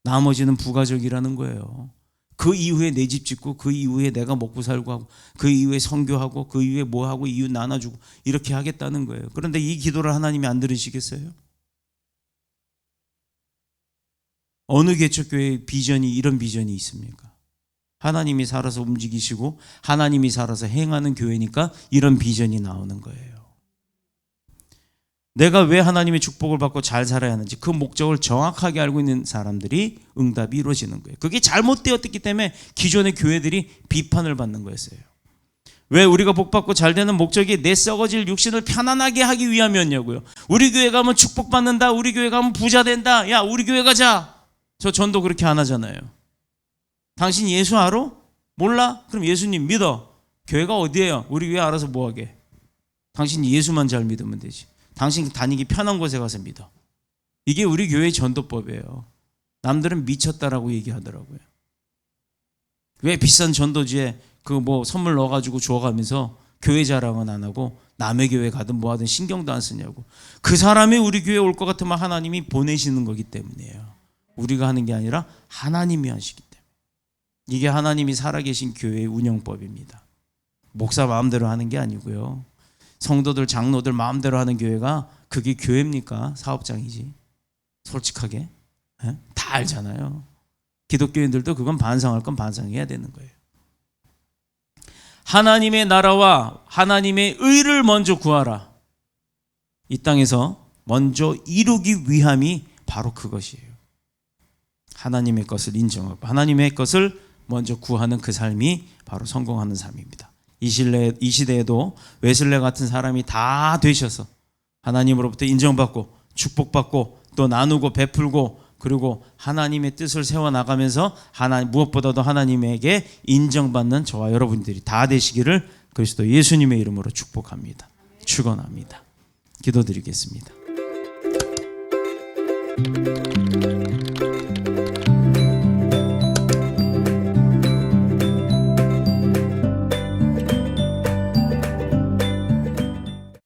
Speaker 2: 나머지는 부가적이라는 거예요. 그 이후에 내 집 짓고 그 이후에 내가 먹고 살고 하고 그 이후에 선교하고 그 이후에 뭐 하고 이웃 나눠주고 이렇게 하겠다는 거예요. 그런데 이 기도를 하나님이 안 들으시겠어요? 어느 개척교회의 비전이 이런 비전이 있습니까? 하나님이 살아서 움직이시고 하나님이 살아서 행하는 교회니까 이런 비전이 나오는 거예요. 내가 왜 하나님의 축복을 받고 잘 살아야 하는지 그 목적을 정확하게 알고 있는 사람들이 응답이 이루어지는 거예요. 그게 잘못되었기 때문에 기존의 교회들이 비판을 받는 거였어요. 왜 우리가 복받고 잘 되는 목적이 내 썩어질 육신을 편안하게 하기 위함이었냐고요. 우리 교회 가면 축복받는다, 우리 교회 가면 부자 된다, 야 우리 교회 가자. 저 전도 그렇게 안 하잖아요. 당신 예수 알아? 몰라? 그럼 예수님 믿어. 교회가 어디예요? 우리 교회 알아서 뭐하게. 당신 예수만 잘 믿으면 되지. 당신 다니기 편한 곳에 가서 믿어. 이게 우리 교회의 전도법이에요. 남들은 미쳤다라고 얘기하더라고요. 왜 비싼 전도지에 그 뭐 선물 넣어가지고 주워가면서 교회 자랑은 안 하고 남의 교회 가든 뭐 하든 신경도 안 쓰냐고. 그 사람이 우리 교회에 올 것 같으면 하나님이 보내시는 거기 때문이에요. 우리가 하는 게 아니라 하나님이 하시기 때문에. 이게 하나님이 살아계신 교회의 운영법입니다. 목사 마음대로 하는 게 아니고요. 성도들 장로들 마음대로 하는 교회가 그게 교회입니까? 사업장이지. 솔직하게 다 알잖아요. 기독교인들도 그건 반성할 건 반성해야 되는 거예요. 하나님의 나라와 하나님의 의를 먼저 구하라. 이 땅에서 먼저 이루기 위함이 바로 그것이에요. 하나님의 것을 인정하고 하나님의 것을 먼저 구하는 그 삶이 바로 성공하는 삶입니다. 이 시대에도 웨슬레 같은 사람이 다 되셔서 하나님으로부터 인정받고 축복받고 또 나누고 베풀고 그리고 하나님의 뜻을 세워나가면서 무엇보다도 하나님에게 인정받는 저와 여러분들이 다 되시기를 그리스도 예수님의 이름으로 축복합니다. 축원합니다. 기도드리겠습니다.